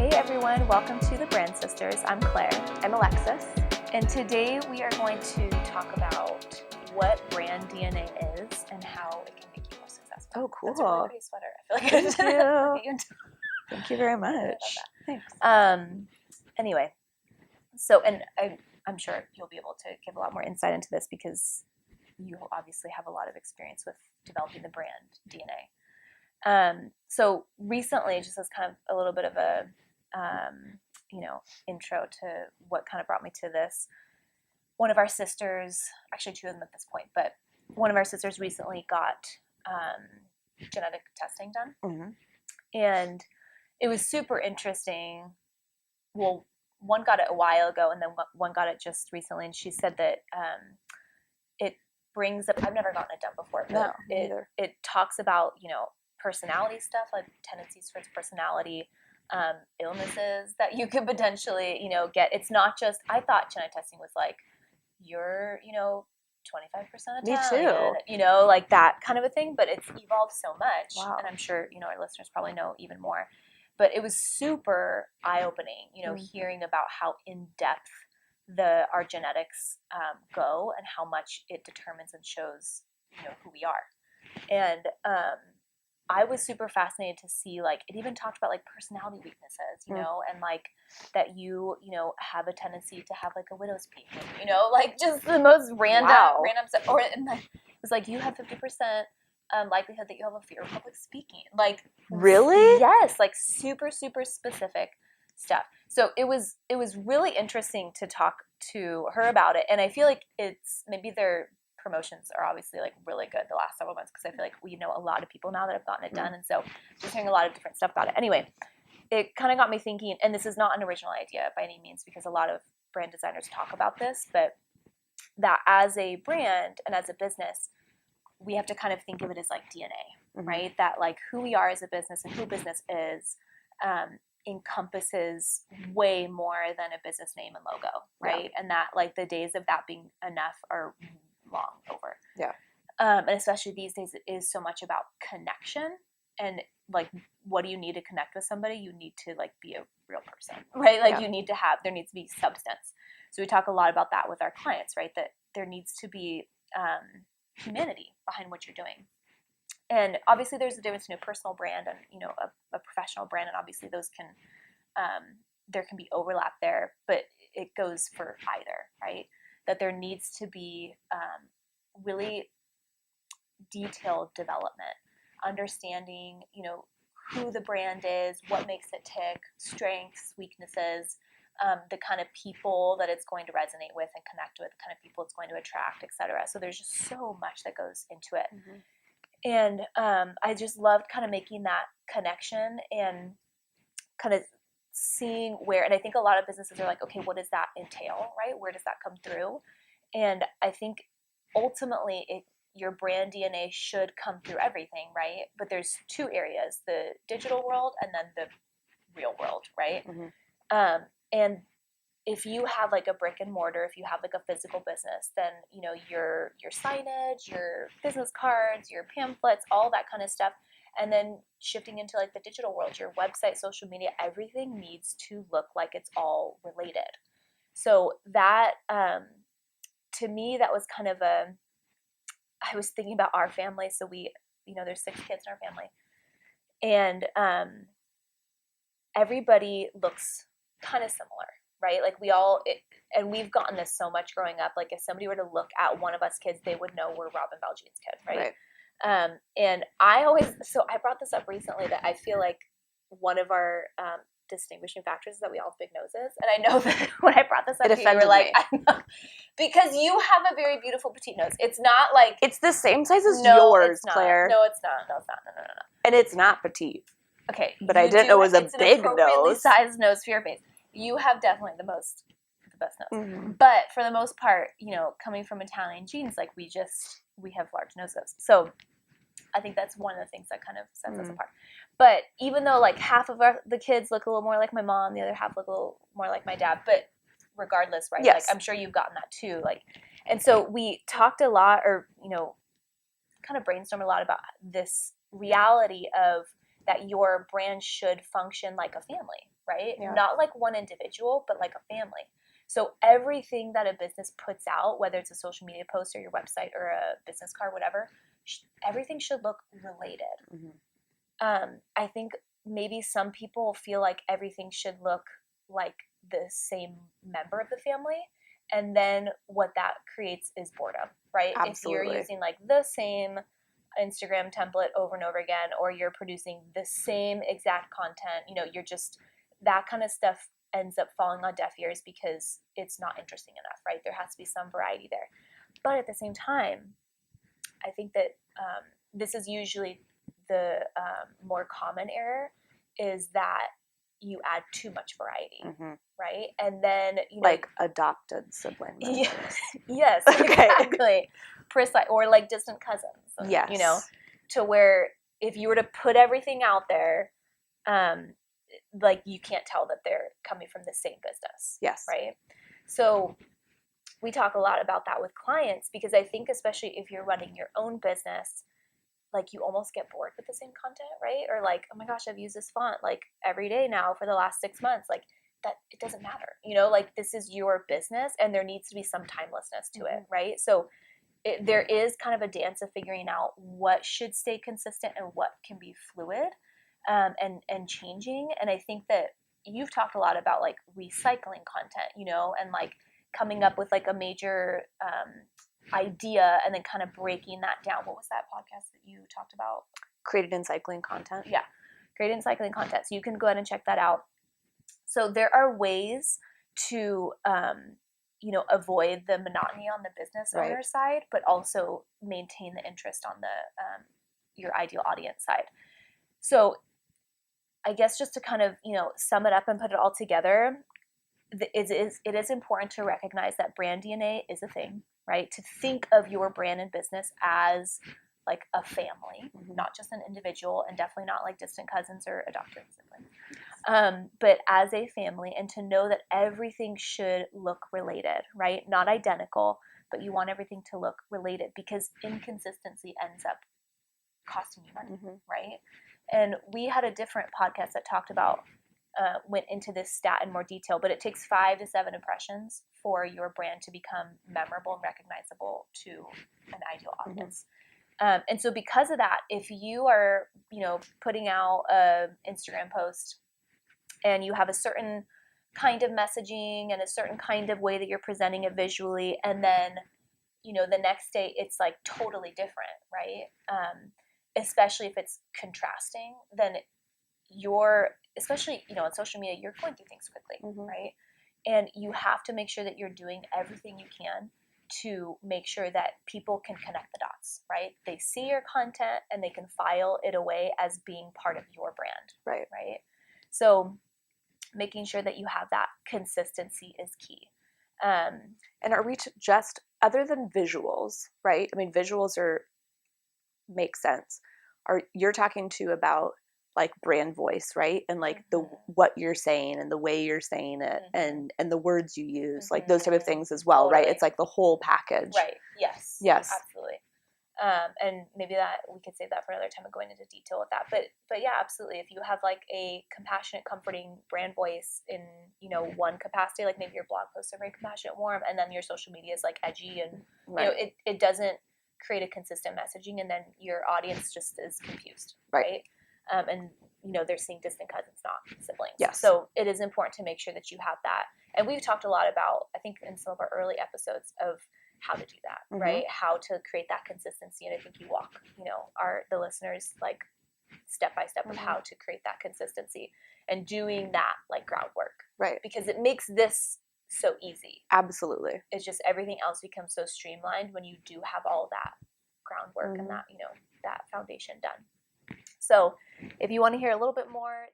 Hey everyone, welcome to the Brand Sisters. I'm Claire. I'm Alexis. And today we are going to talk about what brand DNA is and how it can make you more successful. Oh, cool. That's a really pretty sweater. I feel like Thank you. Thank you very much. Thanks. Anyway, so, and I'm sure you'll be able to give a lot more insight into this because you obviously have a lot of experience with developing the brand DNA. So recently, just as kind of a little bit of a, intro to what kind of brought me to this, one of our sisters, actually two of them at this point, but one of our sisters recently got genetic testing done. Mm-hmm. And it was super interesting. Well, one got it a while ago and then one got it just recently. And she said that it brings up, I've never gotten it done before, but it talks about, personality stuff, like tendencies towards personality, illnesses that you could potentially, get. It's not just, I thought genetic testing was like, you're, 25% Italian, Me too. Like that kind of a thing, but it's evolved so much. Wow. And I'm sure, our listeners probably know even more, but it was super eye-opening, hearing about how in-depth our genetics go and how much it determines and shows, who we are. And I was super fascinated to see, like, it even talked about, like, personality weaknesses, and, like, that you have a tendency to have, like, a widow's peak, like, just the most random stuff. Or, and then it was like, you have 50% likelihood that you have a fear of public speaking. Like, really? Yes, like, super, super specific stuff. So it was really interesting to talk to her about it, and I feel like it's maybe their promotions are obviously like really good the last several months because I feel like we know a lot of people now that have gotten it done, and so just hearing a lot of different stuff about it. Anyway, it kind of got me thinking, and this is not an original idea by any means because a lot of brand designers talk about this, but that as a brand and as a business, we have to kind of think of it as like DNA, right? That like who we are as a business and who business is encompasses way more than a business name and logo, right? Yeah. And that like the days of that being enough are long over. Yeah. And especially these days, it is so much about connection and like, what do you need to connect with somebody? You need to like be a real person, right? Like you need to there needs to be substance. So we talk a lot about that with our clients, right? That there needs to be humanity behind what you're doing. And obviously there's a difference between a personal brand and, a professional brand. And obviously those can, there can be overlap there, but it goes for either, right? That there needs to be really detailed development, understanding, who the brand is, what makes it tick, strengths, weaknesses, the kind of people that it's going to resonate with and connect with, the kind of people it's going to attract, etc. So there's just so much that goes into it. Mm-hmm. And I just loved kind of making that connection and kind of seeing where, and I think a lot of businesses are like, okay, what does that entail, right? Where does that come through? And I think ultimately your brand DNA should come through everything, right? But there's two areas, the digital world and then the real world, right? Mm-hmm. And if you have like a brick and mortar, if you have like a physical business, then, your signage, your business cards, your pamphlets, all that kind of stuff. And then shifting into like the digital world, your website, social media, everything needs to look like it's all related. So that, to me, that was kind of I was thinking about our family. So we, there's 6 kids in our family. And everybody looks kind of similar, right? Like and we've gotten this so much growing up. Like if somebody were to look at one of us kids, they would know we're Robin Valjean's kid, right? And I brought this up recently that I feel like one of our distinguishing factors is that we all have big noses. And I know that when I brought this up, you were like, because you have a very beautiful petite nose. It's not like it's the same size as yours, Claire. No, it's not. No, it's not. No. And it's not petite. Okay, but I didn't know it was a big nose. It's an appropriately sized nose for your face. You have definitely the best nose. Mm-hmm. But for the most part, coming from Italian genes, like we have large noses. So I think that's one of the things that kind of sets us apart. But even though like half of the kids look a little more like my mom, the other half look a little more like my dad, but regardless, right? Yes. Like I'm sure you've gotten that too. Like, and so we talked a lot, or kind of brainstormed a lot about this reality of that your brand should function like a family, right? Yeah. Not like one individual, but like a family. So everything that a business puts out, whether it's a social media post or your website or a business card, whatever, everything should look related. Mm-hmm. I think maybe some people feel like everything should look like the same member of the family, and then what that creates is boredom, right? Absolutely. If you're using like the same Instagram template over and over again, or you're producing the same exact content, you're just, that kind of stuff ends up falling on deaf ears because it's not interesting enough, right? There has to be some variety there. But at the same time, I think that this is usually the more common error, is that you add too much variety, right? And then, like adopted sibling members. Yes, exactly. Precise. Or like distant cousins. Yes. To where if you were to put everything out there, like you can't tell that they're coming from the same business. Yes. Right? So we talk a lot about that with clients, because I think especially if you're running your own business, like you almost get bored with the same content, right? Or like, oh my gosh, I've used this font like every day now for the last 6 months. Like that, it doesn't matter, like this is your business and there needs to be some timelessness to it, right? So there is kind of a dance of figuring out what should stay consistent and what can be fluid and changing. And I think that you've talked a lot about like recycling content, and like coming up with like a major idea and then kind of breaking that down. What was that podcast that you talked about? Created and cycling content. Yeah, created and cycling content. So you can go ahead and check that out. So there are ways to avoid the monotony on the business owner side, but also maintain the interest on the your ideal audience side. So I guess just to kind of sum it up and put it all together, it is important to recognize that brand DNA is a thing, right? To think of your brand and business as like a family, not just an individual, and definitely not like distant cousins or adopted siblings, but as a family, and to know that everything should look related, right? Not identical, but you want everything to look related, because inconsistency ends up costing you money, right? And we had a different podcast that talked about went into this stat in more detail, but it takes 5 to 7 impressions for your brand to become memorable and recognizable to an ideal audience. And so because of that, if you are, putting out an Instagram post and you have a certain kind of messaging and a certain kind of way that you're presenting it visually, and then, the next day it's like totally different, right? Especially if it's contrasting, then especially, on social media, you're going through things quickly, right? And you have to make sure that you're doing everything you can to make sure that people can connect the dots, right? They see your content and they can file it away as being part of your brand, right? So making sure that you have that consistency is key. And are we just, other than visuals, right? I mean, visuals make sense. You're talking to about like brand voice, right? And like the what you're saying and the way you're saying it and the words you use, like those type of things as well, right? It's like the whole package. Right. Yes. Yes. Absolutely. And maybe that we could save that for another time of going into detail with that. But yeah, absolutely. If you have like a compassionate, comforting brand voice in, one capacity, like maybe your blog posts are very compassionate, warm, and then your social media is like edgy and it doesn't create a consistent messaging, and then your audience just is confused, right? And they're seeing distant cousins, not siblings. Yes. So it is important to make sure that you have that. And we've talked a lot about, I think in some of our early episodes, of how to do that, right? How to create that consistency. And I think you walk, the listeners like step by step of how to create that consistency and doing that like groundwork. Right. Because it makes this so easy. Absolutely. It's just everything else becomes so streamlined when you do have all that groundwork and that, that foundation done. So if you want to hear a little bit more